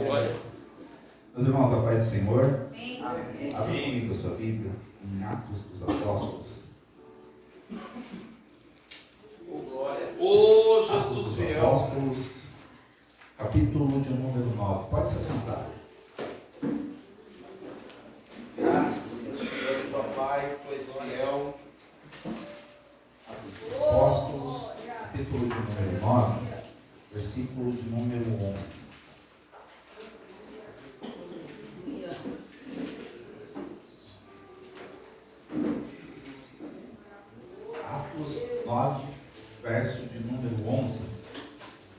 Meus irmãos, a paz do Senhor. Amém. Abra comigo a sua Bíblia em Atos dos Apóstolos. Atos dos Apóstolos, capítulo de número 9. Pode se assentar. Graças a Deus, ó Pai, Tu és fiel. Atos dos Apóstolos, capítulo de número 9, versículo de número 11. Atos 9, verso de número 11.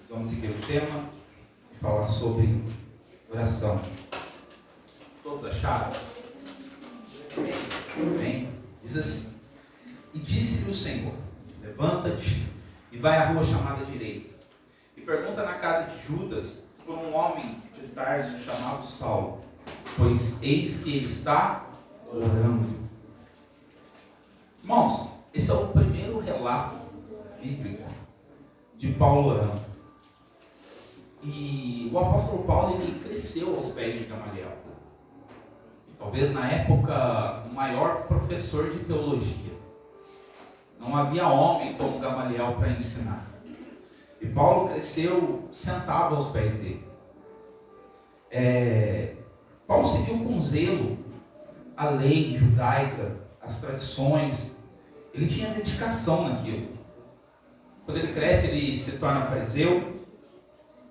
Vamos seguir o tema e falar sobre oração. Todos acharam? Amém? Diz assim: E disse-lhe o Senhor: Levanta-te e vai à rua chamada direita, e pergunta na casa de Judas por um homem de Tarso chamado Saulo, pois eis que ele está orando. Irmãos, esse é o primeiro relato bíblico de Paulo orando. E o apóstolo Paulo, ele cresceu aos pés de Gamaliel. Talvez na época o maior professor de teologia. Não havia homem como Gamaliel para ensinar. E Paulo cresceu sentado aos pés dele. Paulo seguiu com zelo a lei judaica, as tradições. Ele tinha dedicação naquilo. Quando ele cresce, ele se torna fariseu.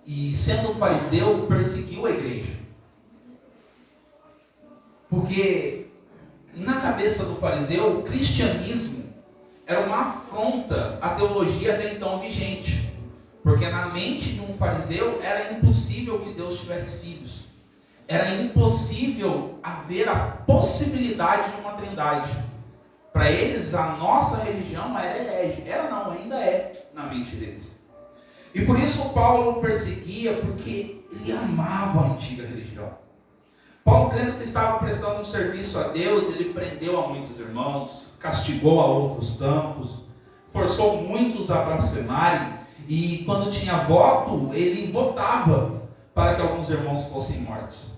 E sendo fariseu, perseguiu a igreja. Porque na cabeça do fariseu, o cristianismo era uma afronta à teologia até então vigente. Porque na mente de um fariseu era impossível que Deus tivesse filhos. Era impossível haver a possibilidade de uma trindade. Para eles, a nossa religião era herege. Era não, ainda é na mente deles. E por isso Paulo perseguia, porque ele amava a antiga religião. Paulo, crendo que estava prestando um serviço a Deus, ele prendeu a muitos irmãos, castigou a outros tantos, forçou muitos a blasfemarem, e quando tinha voto, ele votava para que alguns irmãos fossem mortos.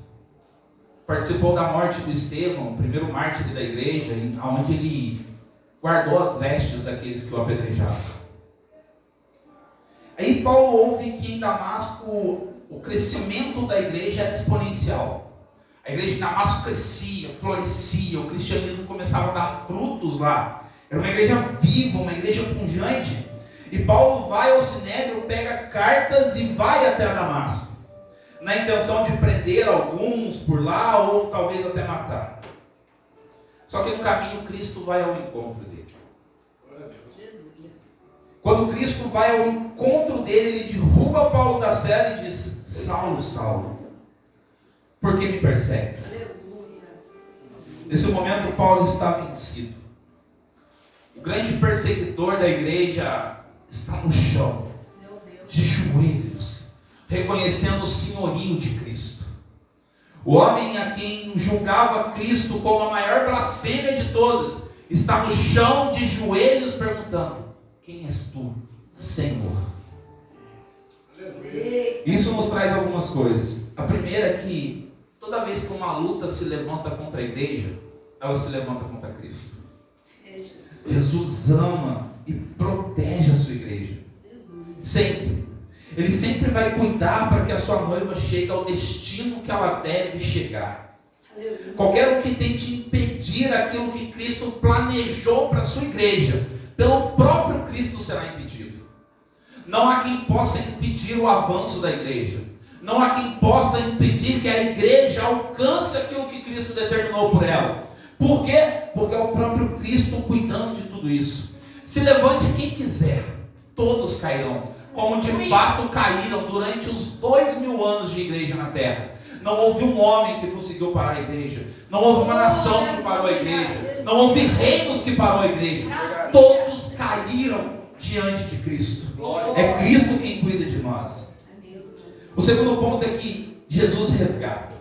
Participou da morte do Estevão, o primeiro mártir da igreja, onde ele guardou as vestes daqueles que o apedrejavam. Aí Paulo ouve que em Damasco o crescimento da igreja era exponencial. A igreja de Damasco crescia, florescia, o cristianismo começava a dar frutos lá. Era uma igreja viva, uma igreja pujante. E Paulo vai ao Sinédrio, pega cartas e vai até Damasco, na intenção de prender alguns por lá ou talvez até matar. Só que no caminho Cristo vai ao encontro dele. Quando Cristo vai ao encontro dele, ele derruba Paulo da cela e diz: Saulo, Saulo, por que me persegues? Nesse momento Paulo está vencido. O grande perseguidor da igreja está no chão, de joelhos, reconhecendo o senhorio de Cristo. O homem a quem julgava Cristo como a maior blasfêmia de todas, está no chão de joelhos perguntando: quem és tu, Senhor? Isso nos traz algumas coisas. A primeira é que toda vez que uma luta se levanta contra a igreja, ela se levanta contra Cristo. Jesus ama e protege a sua igreja. Sempre. Ele sempre vai cuidar para que a sua noiva chegue ao destino que ela deve chegar. Qualquer um que tente impedir aquilo que Cristo planejou para a sua igreja, pelo próprio Cristo será impedido. Não há quem possa impedir o avanço da igreja. Não há quem possa impedir que a igreja alcance aquilo que Cristo determinou por ela. Por quê? Porque é o próprio Cristo cuidando de tudo isso. Se levante quem quiser, todos cairão, como de fato caíram durante os 2000 anos de igreja na terra. Não houve um homem que conseguiu parar a igreja. Não houve uma nação que parou a igreja. Não houve reinos que parou a igreja. Todos caíram diante de Cristo. É Cristo quem cuida de nós. O segundo ponto é que Jesus resgata.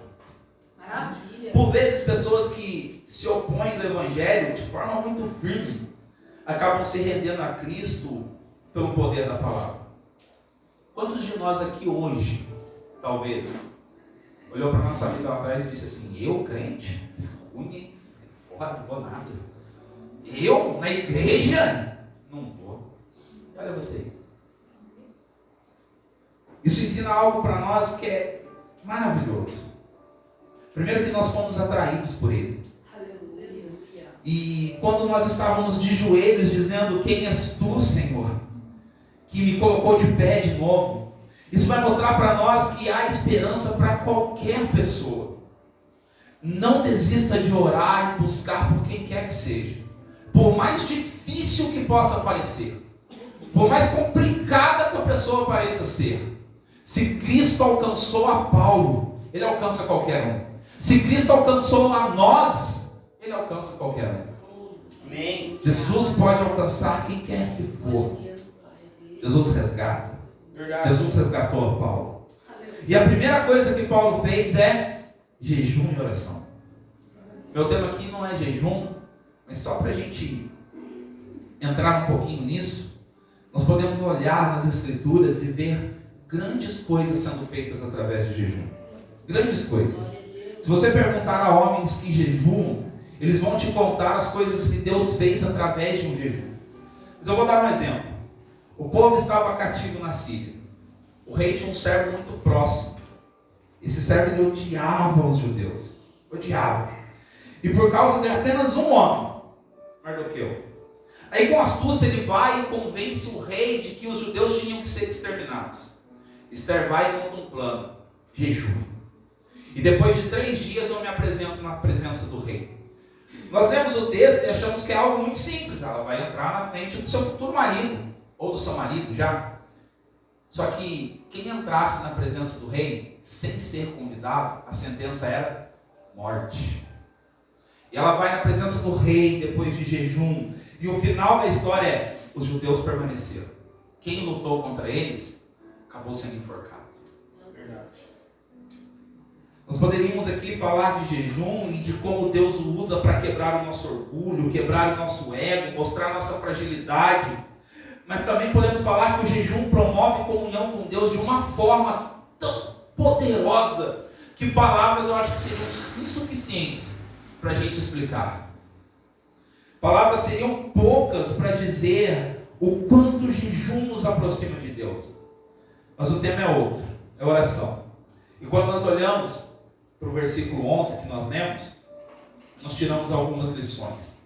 Por vezes pessoas que se opõem do Evangelho de forma muito firme acabam se rendendo a Cristo pelo poder da palavra. Quantos de nós aqui hoje, talvez, olhou para a nossa vida lá atrás e disse assim: eu, crente? Ruim, hein? Fora, não vou nada. Eu, na igreja? Não vou. Olha você. Isso ensina algo para nós que é maravilhoso. Primeiro que nós fomos atraídos por Ele. E quando nós estávamos de joelhos dizendo: quem és tu, Senhor, que me colocou de pé de novo, isso vai mostrar para nós que há esperança para qualquer pessoa. Não desista de orar e buscar por quem quer que seja, por mais difícil que possa parecer, por mais complicada que a pessoa pareça ser. Se Cristo alcançou a Paulo, Ele alcança qualquer um. Se Cristo alcançou a nós, Ele alcança qualquer um. Amém. Jesus pode alcançar quem quer que for. Jesus resgata. Verdade. Jesus resgatou a Paulo. E a primeira coisa que Paulo fez é jejum e oração. Meu tema aqui não é jejum, mas só para a gente entrar um pouquinho nisso, nós podemos olhar nas Escrituras e ver grandes coisas sendo feitas através de jejum. Grandes coisas. Se você perguntar a homens que jejuam, eles vão te contar as coisas que Deus fez através de um jejum. Mas eu vou dar um exemplo. O povo estava cativo na Síria. O rei tinha um servo muito próximo. Esse servo ele odiava os judeus. Odiava. E por causa de apenas um homem, Mardoqueu. Aí com astúcia ele vai e convence o rei de que os judeus tinham que ser exterminados. Esther vai e monta um plano. Jejum. E depois de 3 dias eu me apresento na presença do rei. Nós lemos o texto e achamos que é algo muito simples. Ela vai entrar na frente do seu futuro marido, ou do seu marido já. Só que quem entrasse na presença do rei, sem ser convidado, a sentença era morte. E ela vai na presença do rei, depois de jejum. E o final da história é, os judeus permaneceram. Quem lutou contra eles, acabou sendo enforcado. Verdade. Nós poderíamos aqui falar de jejum e de como Deus o usa para quebrar o nosso orgulho, quebrar o nosso ego, mostrar a nossa fragilidade. Mas também podemos falar que o jejum promove comunhão com Deus de uma forma tão poderosa que palavras eu acho que seriam insuficientes para a gente explicar. Palavras seriam poucas para dizer o quanto o jejum nos aproxima de Deus. Mas o tema é outro, é oração. E quando nós olhamos para o versículo 11 que nós lemos, nós tiramos algumas lições.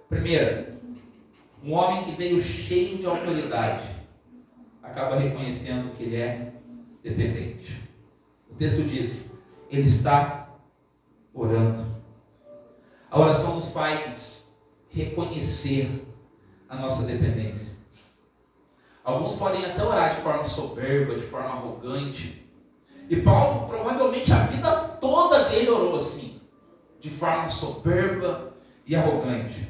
Primeira, um homem que veio cheio de autoridade acaba reconhecendo que ele é dependente. O texto diz, ele está orando. A oração nos faz reconhecer a nossa dependência. Alguns podem até orar de forma soberba, de forma arrogante. E Paulo, provavelmente a vida toda dele orou assim, de forma soberba e arrogante.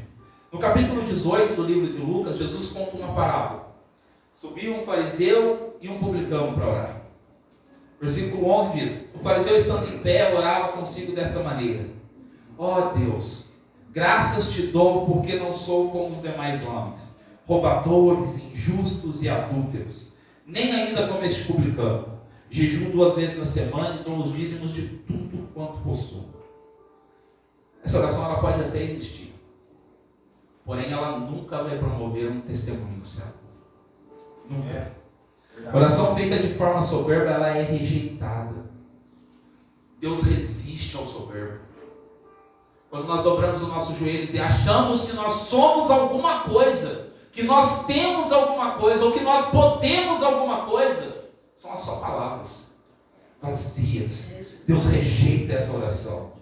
No capítulo 18 do livro de Lucas, Jesus conta uma parábola. Subiu um fariseu e um publicano para orar. Versículo 11 diz, o fariseu estando em pé orava consigo desta maneira. Ó Deus, graças te dou porque não sou como os demais homens, roubadores, injustos e adúlteros, nem ainda como este publicano. Jejuo 2 vezes na semana e dou os dízimos de tudo quanto possuo. Essa oração ela pode até existir, porém ela nunca vai promover um testemunho no céu. Nunca. Oração feita de forma soberba, ela é rejeitada. Deus resiste ao soberbo. Quando nós dobramos os nossos joelhos e achamos que nós somos alguma coisa, que nós temos alguma coisa, ou que nós podemos alguma coisa, são só palavras vazias. Deus rejeita essa oração.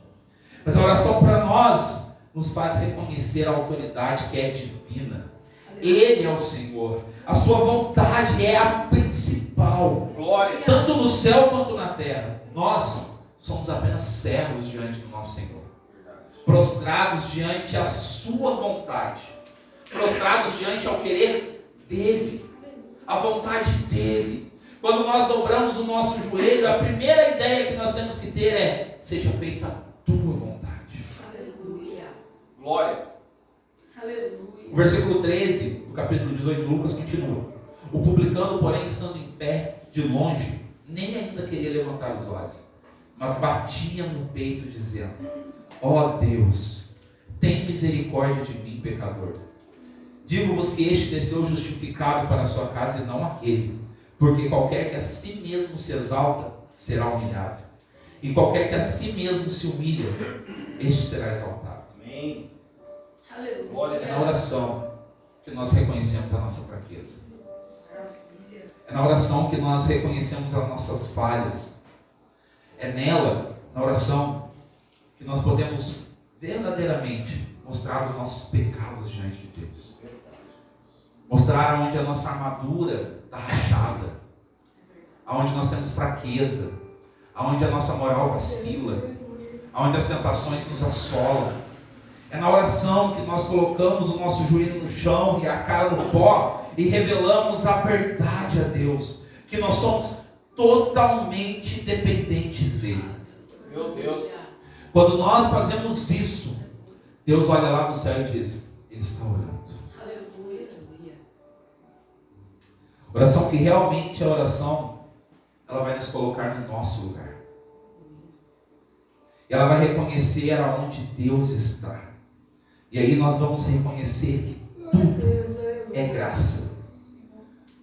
Mas a oração para nós nos faz reconhecer a autoridade que é divina. Ele é o Senhor. A sua vontade é a principal. Glória. Tanto no céu quanto na terra. Nós somos apenas servos diante do nosso Senhor. Prostrados diante a sua vontade. Prostrados diante ao querer dele. A vontade dele. Quando nós dobramos o nosso joelho, a primeira ideia que nós temos que ter é: seja feita a tua vontade. Aleluia. Glória. Aleluia. O versículo 13 do capítulo 18 de Lucas continua. O publicano, porém, estando em pé, de longe, nem ainda queria levantar os olhos, mas batia no peito dizendo: ó Deus, tem misericórdia de mim, pecador. Digo-vos que este desceu justificado para a sua casa e não aquele, porque qualquer que a si mesmo se exalta, será humilhado, e qualquer que a si mesmo se humilha, este será exaltado. Amém. Aleluia. É na oração que nós reconhecemos a nossa fraqueza. É na oração que nós reconhecemos as nossas falhas. É nela, na oração, que nós podemos verdadeiramente mostrar os nossos pecados diante de Deus. Mostrar onde a nossa armadura está rachada, aonde nós temos fraqueza, aonde a nossa moral vacila, aonde as tentações nos assolam. É na oração que nós colocamos o nosso joelho no chão e a cara no pó e revelamos a verdade a Deus, que nós somos totalmente dependentes dele. Meu Deus. Quando nós fazemos isso, Deus olha lá do céu e diz: ele está orando. Oração que realmente é oração, ela vai nos colocar no nosso lugar. E ela vai reconhecer aonde Deus está. E aí nós vamos reconhecer que tudo é graça.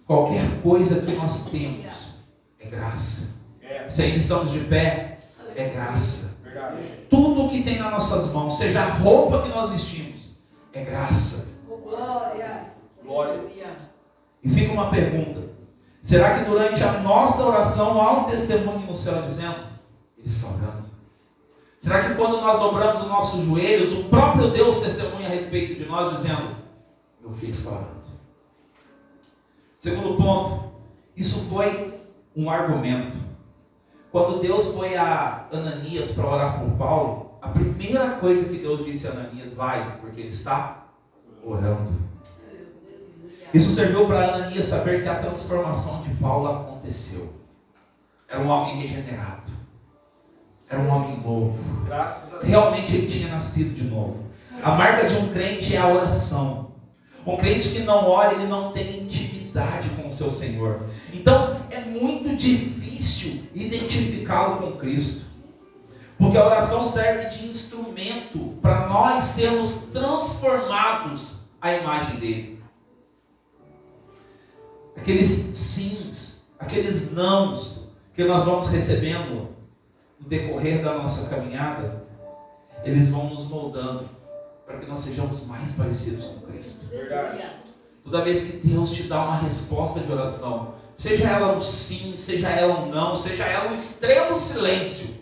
Qualquer coisa que nós temos é graça. Se ainda estamos de pé, é graça. Verdade. Tudo que tem nas nossas mãos, seja a roupa que nós vestimos, é graça. Glória. Glória. E fica uma pergunta: será que durante a nossa oração há um testemunho no céu dizendo: ele está orando? Será que quando nós dobramos os nossos joelhos, o próprio Deus testemunha a respeito de nós dizendo: meu filho está orando? Segundo ponto, isso foi um argumento. Quando Deus foi a Ananias para orar por Paulo, a primeira coisa que Deus disse a Ananias: vai, porque ele está orando. Isso serviu para Ananias saber que a transformação de Paulo aconteceu. Era um homem regenerado. Era um homem novo. Graças a Deus. Realmente ele tinha nascido de novo. A marca de um crente é a oração. Um crente que não ora, ele não tem intimidade com o seu Senhor. Então, é muito difícil identificá-lo com Cristo. Porque a oração serve de instrumento para nós sermos transformados à imagem dele. Aqueles sims, aqueles nãos que nós vamos recebendo no decorrer da nossa caminhada, eles vão nos moldando para que nós sejamos mais parecidos com Cristo. Verdade. Toda vez que Deus te dá uma resposta de oração, seja ela um sim, seja ela um não, seja ela um extremo silêncio,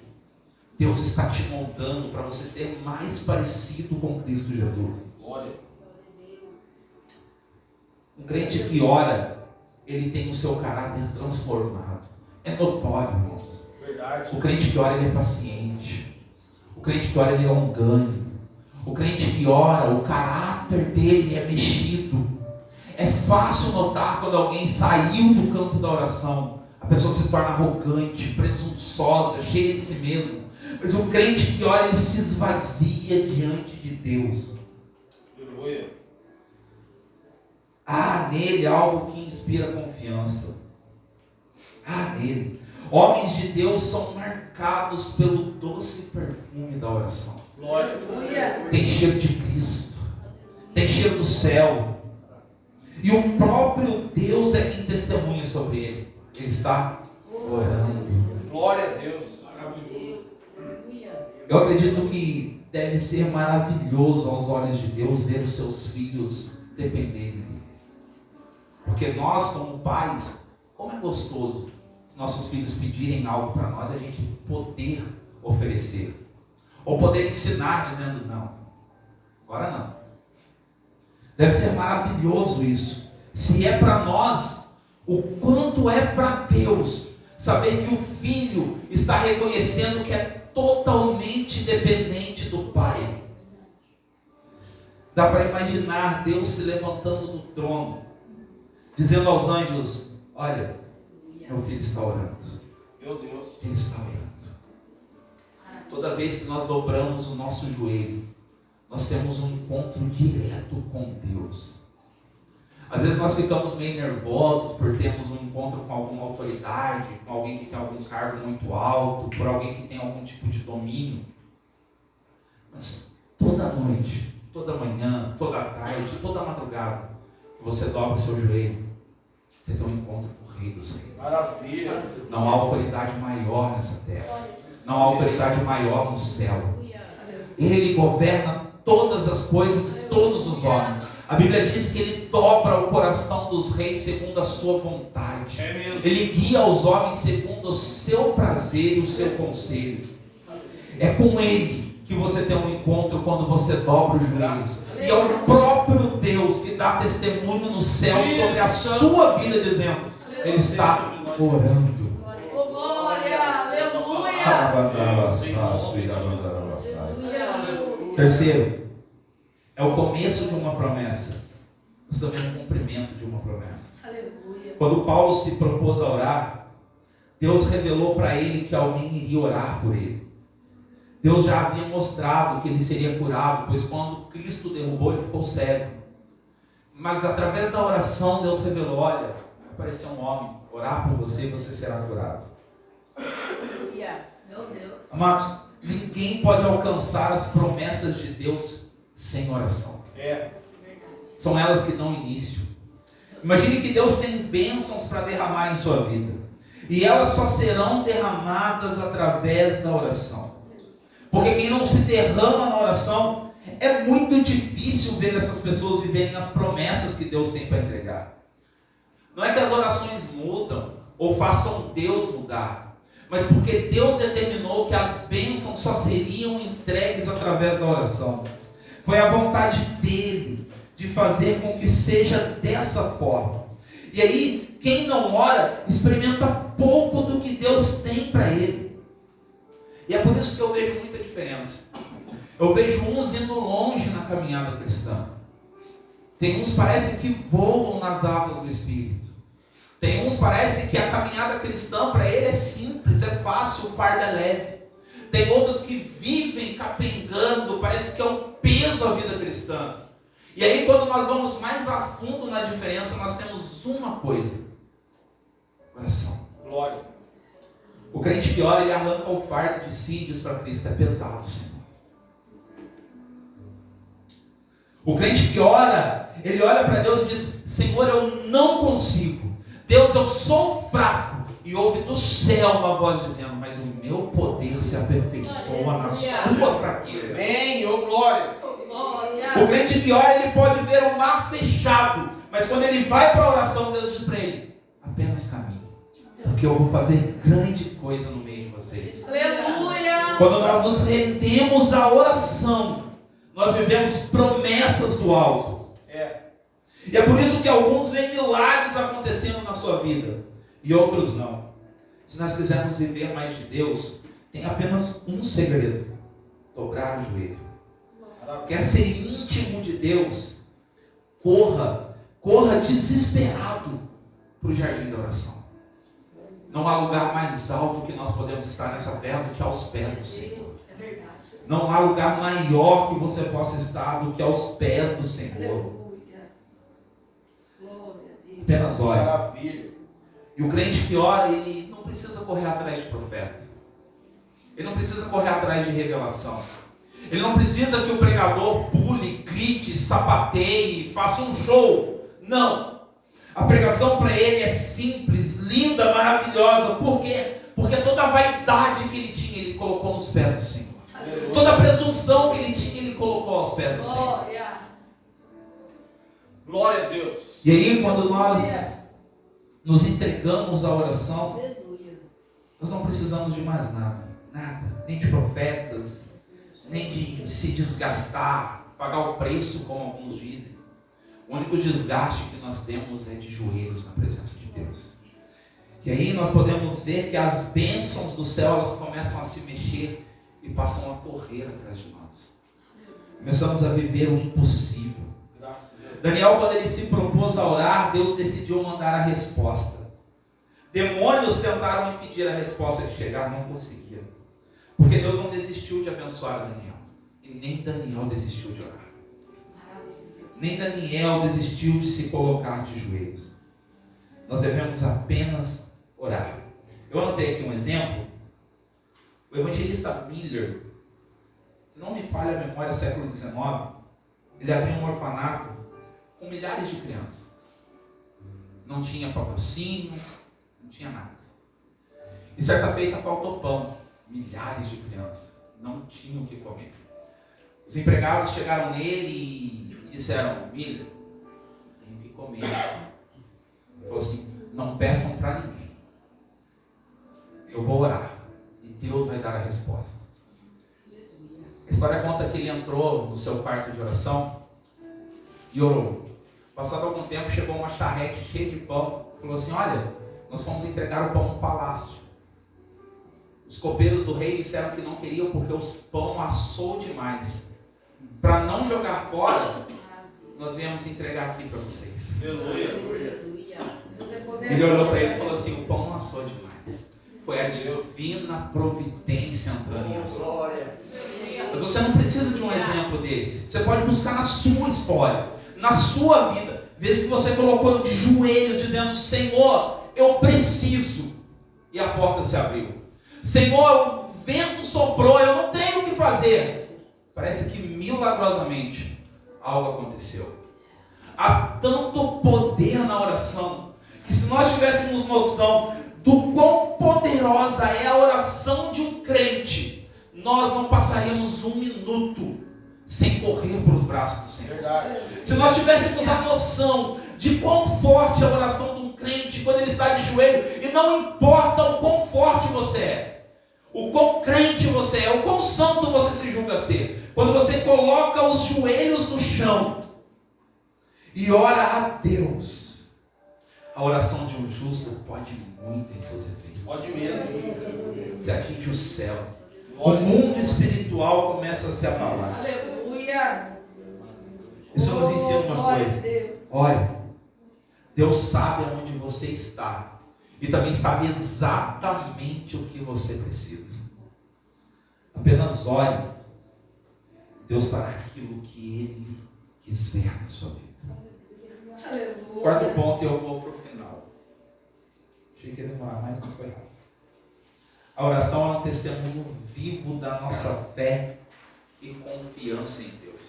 Deus está te moldando para você ser mais parecido com Cristo Jesus. Glória. Um crente que ora, ele tem o seu caráter transformado. É notório, irmãos. Verdade. O crente que ora, ele é paciente. O crente que ora, ele é longânimo. O crente que ora, o caráter dele é mexido. É fácil notar quando alguém saiu do campo da oração. A pessoa se torna arrogante, presunçosa, cheia de si mesmo. Mas o crente que ora, ele se esvazia diante de Deus. Aleluia. Há nele algo que inspira confiança. Há nele. Homens de Deus são marcados pelo doce perfume da oração. Glória. Tem cheiro de Cristo. Tem cheiro do céu. E o próprio Deus é quem testemunha sobre ele. Ele está orando. Glória a Deus. Eu acredito que deve ser maravilhoso aos olhos de Deus ver os seus filhos dependerem dele. Porque nós, como pais, como é gostoso se nossos filhos pedirem algo para nós, a gente poder oferecer. Ou poder ensinar dizendo: não, agora não. Deve ser maravilhoso isso. Se é para nós, o quanto é para Deus saber que o filho está reconhecendo que é totalmente dependente do pai. Dá para imaginar Deus se levantando do trono, dizendo aos anjos: olha, meu filho está orando. Meu Deus. Ele está orando. Toda vez que nós dobramos o nosso joelho, nós temos um encontro direto com Deus. Às vezes nós ficamos meio nervosos por termos um encontro com alguma autoridade, com alguém que tem algum cargo muito alto, por alguém que tem algum tipo de domínio. Mas toda noite, toda manhã, toda tarde, toda madrugada, que você dobra o seu joelho, você tem um encontro com o Rei dos Reis. Maravilha. Não há autoridade maior nessa terra. Não há autoridade maior no céu. Ele governa todas as coisas e todos os homens. A Bíblia diz que Ele dobra o coração dos reis segundo a sua vontade. Ele guia os homens segundo o seu prazer e o seu conselho. É com Ele que você tem um encontro quando você dobra os joelhos. E é o próprio Deus que dá testemunho no céu sobre a sua vida, dizendo: Ele está orando. Glória, aleluia. Terceiro, é o começo de uma promessa, mas também é o cumprimento de uma promessa. Aleluia. Quando Paulo se propôs a orar, Deus revelou para ele que alguém iria orar por ele. Deus já havia mostrado que ele seria curado, pois quando Cristo derrubou, ele ficou cego. Mas através da oração, Deus revelou: olha, vai aparecer um homem, orar por você e você será curado. Meu Deus. Amados, ninguém pode alcançar as promessas de Deus sem oração. São elas que dão início. Imagine que Deus tem bênçãos para derramar em sua vida, e elas só serão derramadas através da oração. Porque quem não se derrama na oração, é muito difícil ver essas pessoas viverem as promessas que Deus tem para entregar. Não é que as orações mudam ou façam Deus mudar, mas porque Deus determinou que as bênçãos só seriam entregues através da oração. Foi a vontade dele de fazer com que seja dessa forma. E aí, quem não ora, experimenta pouco do que Deus tem para ele. E é por isso que eu vejo muita diferença. Eu vejo uns indo longe na caminhada cristã. Tem uns que parece que voam nas asas do Espírito. Tem uns que parece que a caminhada cristã para ele é simples, é fácil, o fardo é leve. Tem outros que vivem capengando, parece que é um peso a vida cristã. E aí, quando nós vamos mais a fundo na diferença, nós temos uma coisa: oração. Glória. O crente que ora, ele arranca o fardo de si e diz para Cristo: é pesado, Senhor. O crente que ora, ele olha para Deus e diz: Senhor, eu não consigo. Deus, eu sou fraco. E ouve do céu uma voz dizendo: mas o meu poder se aperfeiçoa na sua fraqueza. Amém, ô glória. O crente que ora, ele pode ver o mar fechado, mas quando ele vai para a oração, Deus diz para ele: apenas caminhe, porque eu vou fazer grande coisa no meio de vocês. Aleluia. Quando nós nos rendemos à oração, nós vivemos promessas do alto. E é por isso que alguns veem milagres acontecendo na sua vida e outros não. Se nós quisermos viver mais de Deus, tem apenas um segredo: dobrar o joelho. Quer ser íntimo de Deus? Corra desesperado para o jardim da oração. Não há lugar mais alto que nós podemos estar nessa terra do que aos pés do Senhor. É verdade. Não há lugar maior que você possa estar do que aos pés do Senhor. Apenas ore. Maravilha. E o crente que ora, ele não precisa correr atrás de profeta. Ele não precisa correr atrás de revelação. Ele não precisa que o pregador pule, grite, sapateie, faça um show. Não. A pregação para ele é simples, linda, maravilhosa. Por quê? Porque toda a vaidade que ele tinha, ele colocou nos pés do Senhor. Toda a presunção que ele tinha, ele colocou aos pés do Senhor. Glória a Deus. E aí, quando nós nos entregamos à oração, nós não precisamos de mais nada. Nada. Nem de profetas, nem de se desgastar, pagar o preço, como alguns dizem. O único desgaste que nós temos é de joelhos na presença de Deus. E aí nós podemos ver que as bênçãos do céu, elas começam a se mexer e passam a correr atrás de nós. Começamos a viver o impossível. Daniel, quando ele se propôs a orar, Deus decidiu mandar a resposta. Demônios tentaram impedir a resposta de chegar, não conseguiram. Porque Deus não desistiu de abençoar Daniel. E nem Daniel desistiu de orar. nem Daniel desistiu de se colocar de joelhos. Nós devemos apenas orar. Eu anotei aqui um exemplo. O evangelista Miller, se não me falha a memória, século XIX, ele abriu um orfanato com milhares de crianças. Não tinha patrocínio, não tinha nada. E certa feita faltou pão. Milhares de crianças não tinham o que comer. Os empregados chegaram nele e disseram: Miller, tenho que comer. Ele falou assim: não peçam para ninguém. Eu vou orar e Deus vai dar a resposta. A história conta que ele entrou no seu quarto de oração e orou. Passado algum tempo, chegou uma charrete cheia de pão. Falou assim: olha, nós fomos entregar o pão no palácio. Os copeiros do rei disseram que não queriam porque o pão assou demais. Para não jogar fora, nós viemos entregar aqui para vocês. Aleluia. Ele olhou para ele e falou assim: o pão não assou demais. Foi a divina providência entrando em ação. Mas você não precisa de um exemplo desse. Você pode buscar na sua história, na sua vida. Vez que você colocou de joelho dizendo: Senhor, eu preciso. E a porta se abriu. Senhor, o vento soprou, eu não tenho o que fazer. Parece que milagrosamente algo aconteceu. Há tanto poder na oração, que se nós tivéssemos noção do quão poderosa é a oração de um crente, nós não passaríamos um minuto sem correr para os braços do Senhor. Verdade. Se nós tivéssemos a noção de quão forte é a oração de um crente quando ele está de joelho, e não importa o quão forte você é, o quão crente você é, o quão santo você se julga ser, quando você coloca os joelhos no chão e ora a Deus, a oração de um justo pode muito em seus efeitos. Pode mesmo. Você atinge o céu. O mundo espiritual começa a se abalar. Aleluia. Isso nos ensina uma Glória a coisa. Deus. Olha, Deus sabe aonde você está e também sabe exatamente o que você precisa. Apenas ore. Deus fará aquilo que Ele quiser na sua vida. Aleluia. Quarto ponto, eu vou para o final. Achei que ia demorar mais, mas foi rápido. A oração é um testemunho vivo da nossa fé e confiança em Deus.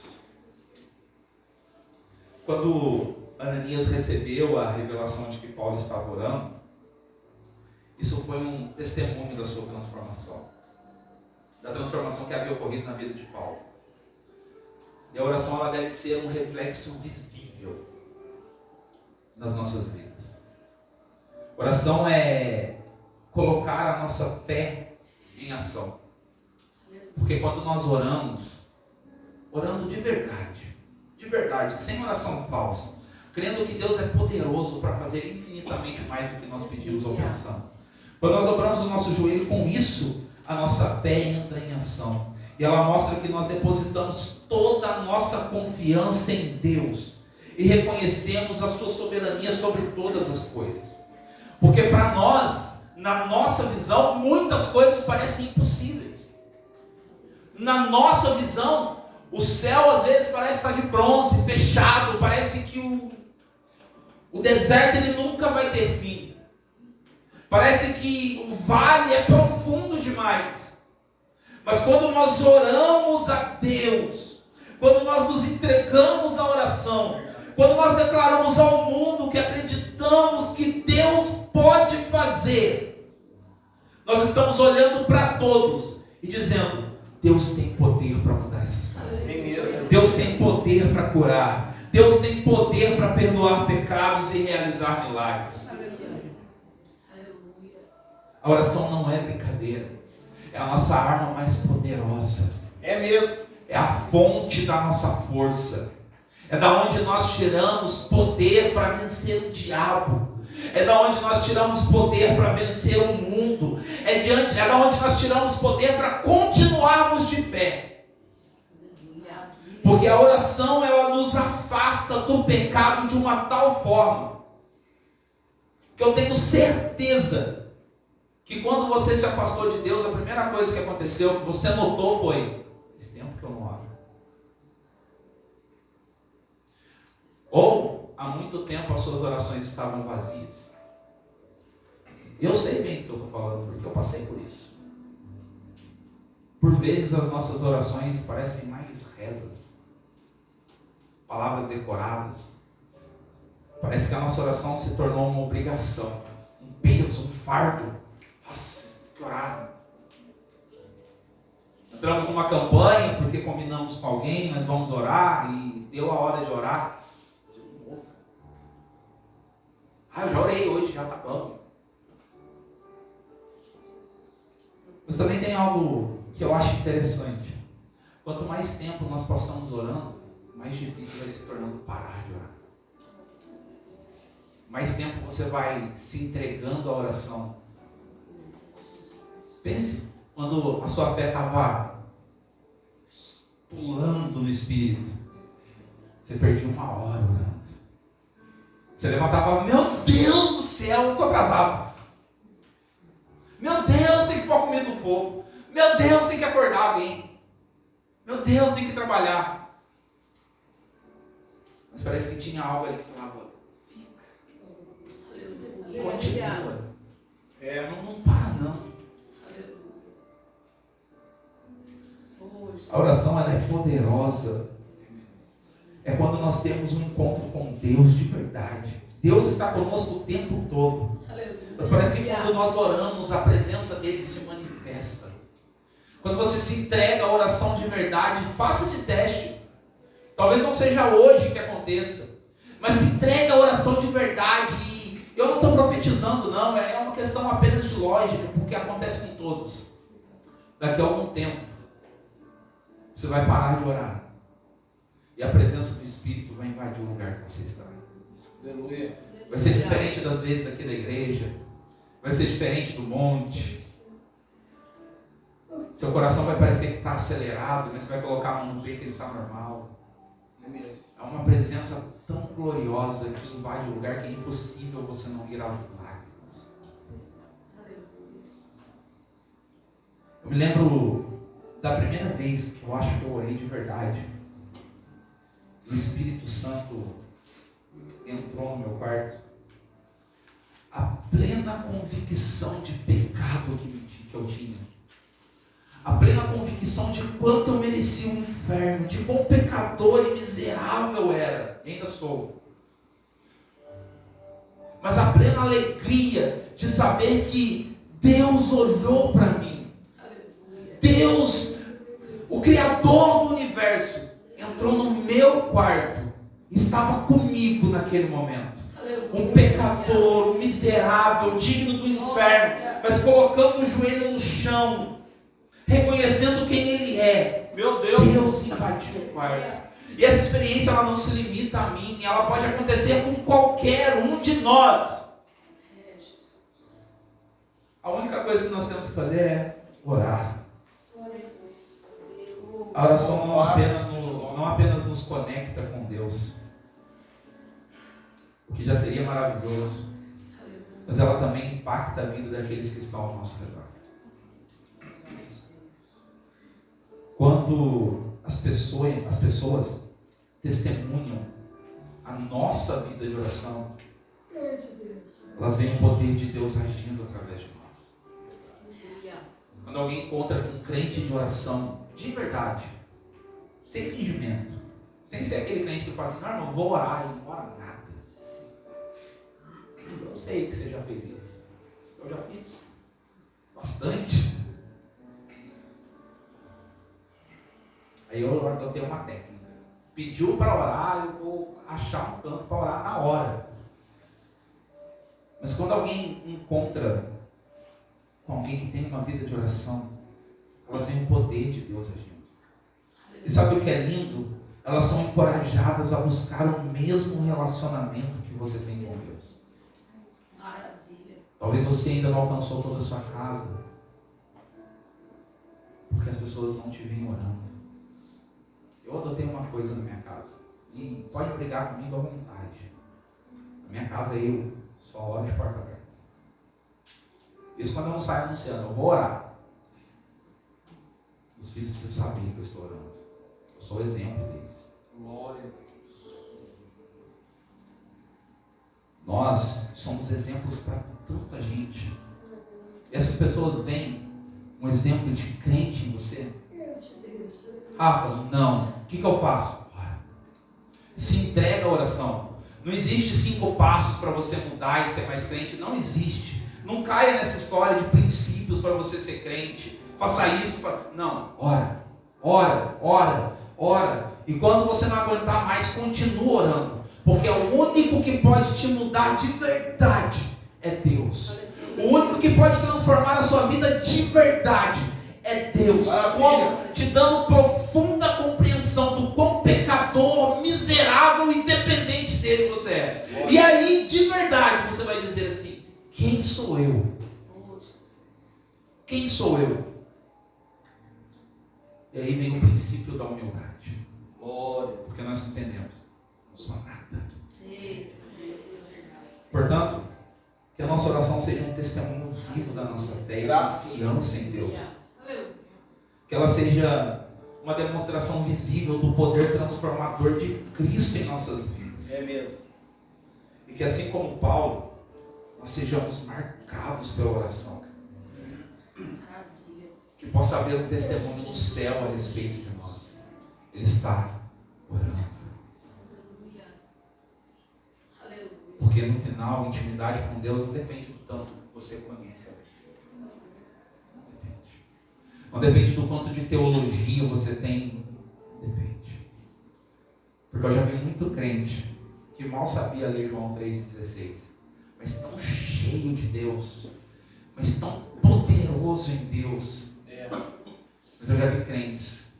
Quando Ananias recebeu a revelação de que Paulo estava orando, isso foi um testemunho da sua transformação, da transformação que havia ocorrido na vida de Paulo. E a oração ela deve ser um reflexo visível nas nossas vidas. Oração é colocar a nossa fé em ação. Porque quando nós oramos, orando de verdade, sem oração falsa, crendo que Deus é poderoso para fazer infinitamente mais do que nós pedimos ou pensamos. Quando nós dobramos o nosso joelho com isso, a nossa fé entra em ação. E ela mostra que nós depositamos toda a nossa confiança em Deus e reconhecemos a sua soberania sobre todas as coisas. Porque para nós, na nossa visão, muitas coisas parecem impossíveis. Na nossa visão, o céu às vezes parece estar de bronze, fechado, parece que o deserto ele nunca vai ter fim. Parece que o vale é profundo demais. Mas quando nós oramos a Deus, quando nós nos entregamos à oração, quando nós declaramos ao mundo que acreditamos que Deus pode fazer, nós estamos olhando para todos e dizendo: Deus tem poder para mudar essas coisas. Deus tem poder para curar. Deus tem poder para perdoar pecados e realizar milagres. A oração não é brincadeira. É a nossa arma mais poderosa. É mesmo. É a fonte da nossa força. É da onde nós tiramos poder para vencer o diabo. É da onde nós tiramos poder para vencer o mundo. É da onde nós tiramos poder para continuarmos de pé. Porque a oração ela nos afasta do pecado de uma tal forma que eu tenho certeza que quando você se afastou de Deus, a primeira coisa que aconteceu, que você notou foi: esse tempo que eu não oro. Ou, há muito tempo as suas orações estavam vazias. Eu sei bem do que eu estou falando, porque eu passei por isso. Por vezes as nossas orações parecem mais rezas, palavras decoradas. Parece que a nossa oração se tornou uma obrigação, um peso, um fardo. Nossa, que orar. Entramos numa campanha porque combinamos com alguém, nós vamos orar e deu a hora de orar. De novo. Eu já orei hoje, já está bom. Mas também tem algo que eu acho interessante. Quanto mais tempo nós passamos orando, mais difícil vai se tornando parar de orar. Mais tempo você vai se entregando à oração. Pense quando a sua fé estava pulando no Espírito. Você perdia 1 hora orando. Você levantava, meu Deus do céu, estou atrasado. Meu Deus, tem que pôr comida no fogo. Meu Deus, tem que acordar alguém. Meu Deus, tem que trabalhar. Mas parece que tinha algo ali que falava, fica. Continua. Não para não. A oração ela é poderosa. É quando nós temos um encontro com Deus de verdade. Deus está conosco o tempo todo. Mas parece que quando nós oramos, a presença dele se manifesta. Quando você se entrega à oração de verdade, faça esse teste. Talvez não seja hoje que aconteça, mas se entrega à oração de verdade. E eu não estou profetizando não, é uma questão apenas de lógica, porque acontece com todos. Daqui a algum tempo, você vai parar de orar. E a presença do Espírito vai invadir o lugar que você está. Aleluia. Vai ser diferente das vezes daqui da igreja. Vai ser diferente do monte. Seu coração vai parecer que está acelerado, mas você vai colocar a mão no peito e ele está normal. É uma presença tão gloriosa que invade o lugar que é impossível você não ir às lágrimas. Eu me lembro da primeira vez que eu acho que eu orei de verdade. O Espírito Santo entrou no meu quarto. A plena convicção de pecado que eu tinha. A plena convicção de quanto eu merecia o inferno, de quão pecador e miserável eu era. E ainda sou. Mas a plena alegria de saber que Deus olhou para mim. Deus, o Criador do universo, entrou no meu quarto, estava comigo naquele momento. Um pecador, um miserável, digno do inferno, mas colocando o joelho no chão, reconhecendo quem Ele é. Meu Deus. Deus invadiu o quarto. E essa experiência ela não se limita a mim, ela pode acontecer com qualquer um de nós. A única coisa que nós temos que fazer é orar. A oração não apenas nos conecta com Deus, o que já seria maravilhoso, mas ela também impacta a vida daqueles que estão ao nosso redor. Quando as pessoas testemunham a nossa vida de oração, elas veem o poder de Deus agindo através de nós. Quando alguém encontra um crente de oração de verdade, sem fingimento, sem ser aquele crente que fala assim, não, irmão, vou orar e não ora nada. Eu sei que você já fez isso. Eu já fiz bastante. Aí eu adotei uma técnica. Pediu para orar, eu vou achar um canto para orar na hora. Mas quando alguém encontra com alguém que tem uma vida de oração, elas veem o poder de Deus agindo. E sabe o que é lindo? Elas são encorajadas a buscar o mesmo relacionamento que você tem com Deus. Maravilha. Talvez você ainda não alcançou toda a sua casa, porque as pessoas não te veem orando. Eu adotei uma coisa na minha casa, e pode brigar comigo à vontade. Na minha casa eu só oro de porta aberta. Isso quando eu não saio anunciando, eu vou orar. Os filhos precisam saber que eu estou orando. Eu sou o exemplo deles. Glória a Deus. Nós somos exemplos para tanta gente. E essas pessoas veem um exemplo de crente em você. Rafa, não. O que eu faço? Se entrega à oração. Não existe 5 passos para você mudar e ser mais crente. Não existe. Não caia nessa história de princípios para você ser crente. Faça isso. Não. Ora. Ora. Ora. Ora. E quando você não aguentar mais, continue orando. Porque o único que pode te mudar de verdade é Deus. O único que pode transformar a sua vida de verdade é Deus. Como? Te dando profunda compreensão do quão pecador, miserável e dependente dele você é. E aí, de verdade, você vai dizer assim: quem sou eu? Quem sou eu? E aí vem o princípio da humildade. Glória. Porque nós entendemos, não sou nada. Portanto, que a nossa oração seja um testemunho vivo da nossa fé e confiança em Deus. Que ela seja uma demonstração visível do poder transformador de Cristo em nossas vidas. É mesmo. E que assim como Paulo, nós sejamos marcados pela oração. Que possa haver um testemunho no céu a respeito de nós. Ele está orando. Porque no final, a intimidade com Deus não depende do tanto que você conhece a Ele. Não depende do quanto de teologia você tem. Depende. Porque eu já vi muito crente que mal sabia ler João 3,16, mas tão cheio de Deus, mas tão poderoso em Deus. Mas eu já vi crentes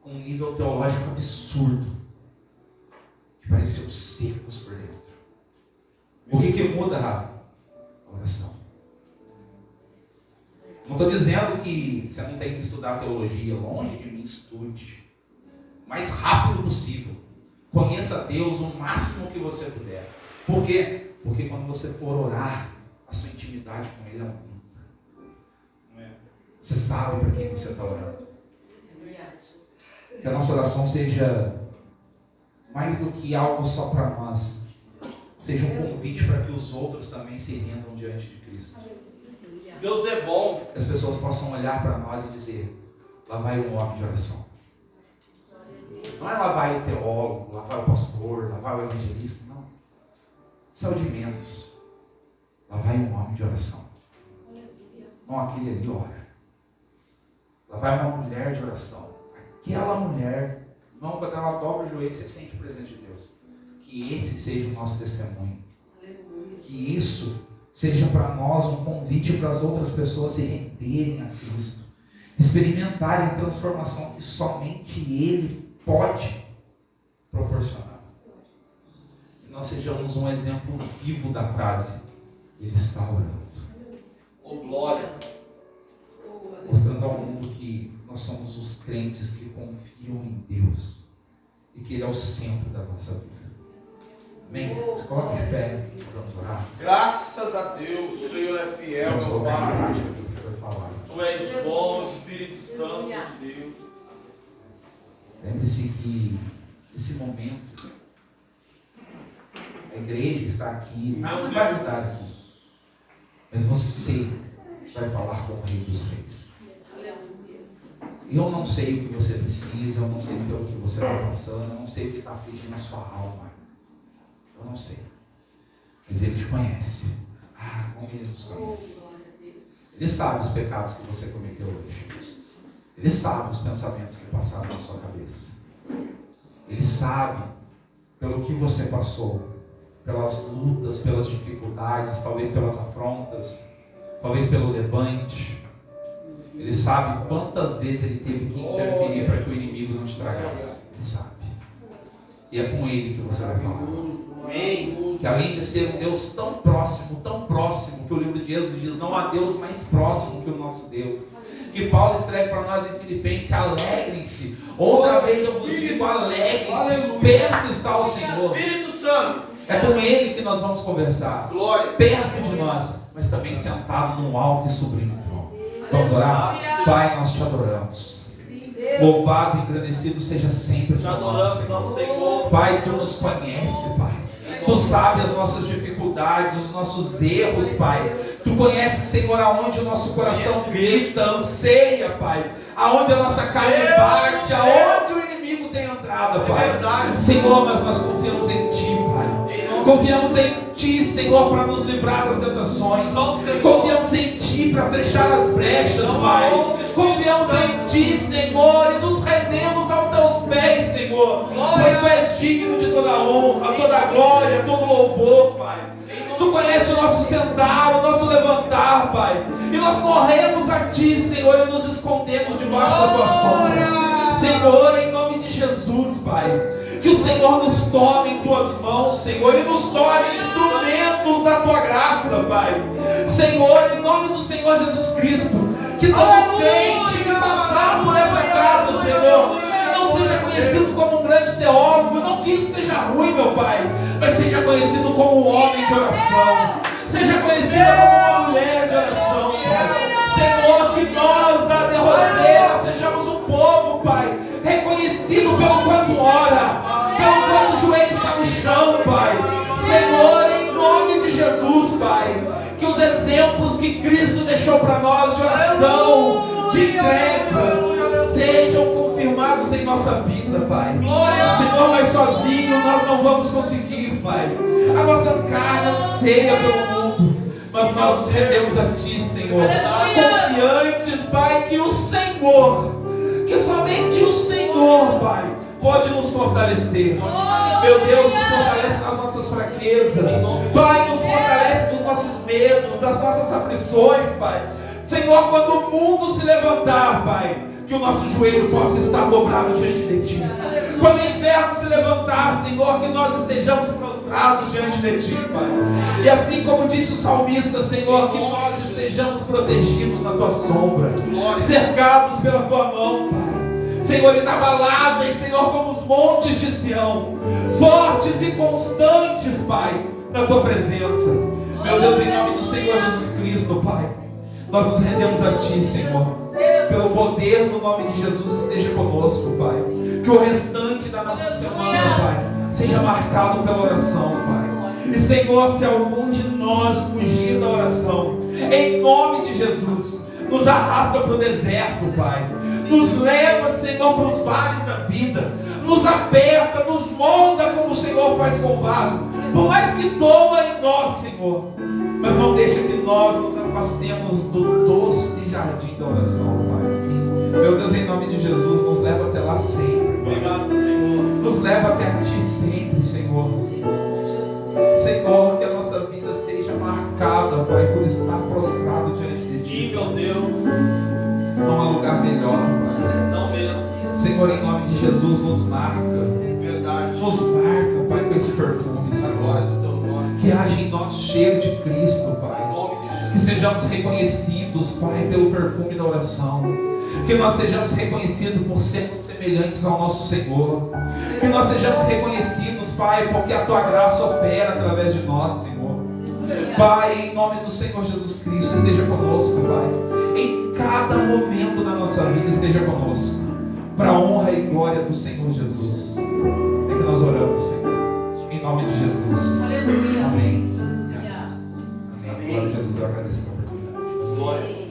com um nível teológico absurdo, que pareciam secos por dentro. O que muda, Rafa? A oração. Não estou dizendo que você não tem que estudar teologia. Longe de mim, estude. O mais rápido possível. Conheça Deus o máximo que você puder. Por quê? Porque quando você for orar, a sua intimidade com Ele aumenta. Você sabe para quem você está orando. Que a nossa oração seja mais do que algo só para nós. Seja um convite para que os outros também se rendam diante de Cristo. Deus é bom. Que as pessoas possam olhar para nós e dizer: lá vai um homem de oração. Não é lá vai o teólogo, lá vai o pastor, lá vai o evangelista. Não. Isso é o de menos. Lá vai um homem de oração. Não aquele ali ora. Lá vai uma mulher de oração. Aquela mulher, não, quando ela dobra o joelho, você sente o presente de Deus. Que esse seja o nosso testemunho. Que isso seja para nós um convite para as outras pessoas se renderem a Cristo. Experimentarem a transformação que somente Ele pode proporcionar. Que nós sejamos um exemplo vivo da frase: Ele está orando. Oh, glória. Mostrando ao mundo que nós somos os crentes que confiam em Deus. E que Ele é o centro da nossa vida. Amém? Se coloque de pé, nós vamos orar. Graças a Deus, o Senhor é fiel, Vamos meu colocar em Pai. prática tudo que foi falado. Tu és bom, Espírito Santo de Deus. Lembre-se que nesse momento a igreja está aqui, nada vai mudar aqui. Mas você vai falar com o Rei dos Reis. Eu não sei o que você precisa, eu não sei pelo que você está passando, eu não sei o que está afligindo a sua alma. Eu não sei. Mas Ele te conhece. Ah, como Ele nos conhece. Ele sabe os pecados que você cometeu hoje. Ele sabe os pensamentos que passaram na sua cabeça. Ele sabe pelo que você passou. Pelas lutas, pelas dificuldades, talvez pelas afrontas, talvez pelo levante. Ele sabe quantas vezes Ele teve que interferir para que o inimigo não te tragasse. Ele sabe. E é com Ele que você vai falar. Amém. Que além de ser um Deus tão próximo, que o livro de Êxodo diz: não há Deus mais próximo que o nosso Deus. Que Paulo escreve para nós em Filipenses: alegrem-se. Outra vez eu vos digo: alegrem-se. Perto está o Senhor. Espírito Santo. É com Ele que nós vamos conversar. Glória. Perto de nós, mas também sentado num alto e sublime trono. Vamos orar? Pai, nós te adoramos. Louvado e engrandecido seja sempre o Te teu nome, adoramos, Senhor. ó Senhor. Pai, tu nos conhece, Pai. Tu sabe as nossas dificuldades, os nossos erros, Pai. Tu conheces, Senhor, aonde o nosso coração grita, anseia, Pai. Aonde a nossa carne bate, aonde o inimigo tem entrada, Pai. Senhor, mas nós confiamos em Ti, Pai. Confiamos em Ti, Senhor, para nos livrar das tentações. Confiamos em Ti para fechar as brechas, Pai. Confiamos em Ti, Senhor, e nos rendemos aos Teus pés, Senhor. Pois Tu és digno de toda honra, toda glória, todo louvor, Pai. Tu conheces o nosso sentar, o nosso levantar, Pai. E nós corremos a Ti, Senhor, e nos escondemos debaixo da Tua sombra. Senhor, em nome de Jesus, Pai. Que o Senhor nos tome em Tuas mãos, Senhor, e nos torne instrumentos da Tua graça, Pai. Senhor, em nome do Senhor Jesus Cristo, que todo crente que passar por essa casa, Senhor, não seja conhecido como um grande teólogo, não que isso seja ruim, meu Pai, mas seja conhecido como um homem de oração, seja conhecida como uma mulher de oração, Pai. Senhor, que nós da Derrozeira sejamos um povo, Pai, reconhecido pelo quanto ora, pelo quanto o joelho está no chão, Pai. Senhor, em nome de Jesus, Pai, que os exemplos que Cristo deixou para nós de oração, de entrega, sejam confirmados em nossa vida, Pai. Senhor, mas sozinho nós não vamos conseguir, Pai. A nossa carne anseia pelo mundo, mas nós nos rendemos a Ti, Senhor, confiantes, Pai, que o Senhor, que somente o Senhor, Pai, pode nos fortalecer. Meu Deus, nos fortalece nas nossas fraquezas, Pai, nos fortalece dos nossos medos, das nossas aflições, Pai. Senhor, quando o mundo se levantar, Pai, que o nosso joelho possa estar dobrado diante de Ti. Quando o inferno se levantar, Senhor, que nós estejamos prostrados diante de Ti, Pai. E assim como disse o salmista, Senhor, que nós estejamos protegidos na Tua sombra, cercados pela Tua mão, Pai. Senhor, inabaláveis, Senhor, como os montes de Sião, fortes e constantes, Pai, na Tua presença. Meu Deus, em nome do Senhor Jesus Cristo, Pai, nós nos rendemos a Ti, Senhor. Pelo poder do nome de Jesus esteja conosco, Pai. Que o restante da nossa semana, Pai, seja marcado pela oração, Pai. E Senhor, se algum de nós fugir da oração, em nome de Jesus, nos arrasta para o deserto, Pai. Nos leva, Senhor, para os vales da vida. Nos aperta, nos molda como o Senhor faz com o vaso. Por mais que doa em nós, Senhor, mas não deixa que nós nos afastemos do doce jardim da oração, Pai. Meu Deus, em nome de Jesus, nos leva até lá sempre, Pai. Obrigado, Senhor. Nos leva até a Ti sempre, Senhor. Senhor, que a nossa vida seja marcada, Pai, por estar prostrado diante de Ti. Meu Deus. Não há lugar melhor, Pai. Não mesmo. Senhor, em nome de Jesus, nos marca. Verdade. Nos marca, Pai, com esse perfume, Senhor. Que haja em nós cheiro de Cristo, Pai. Que sejamos reconhecidos, Pai, pelo perfume da oração. Que nós sejamos reconhecidos por sermos semelhantes ao nosso Senhor. Que nós sejamos reconhecidos, Pai, porque a Tua graça opera através de nós, Senhor. Pai, em nome do Senhor Jesus Cristo, esteja conosco, Pai. Em cada momento da nossa vida, esteja conosco. Para a honra e glória do Senhor Jesus. É que nós oramos, Senhor. Em nome de Jesus. Aleluia. Amém. Amém. Glória a Jesus, eu agradeço a oportunidade. Glória.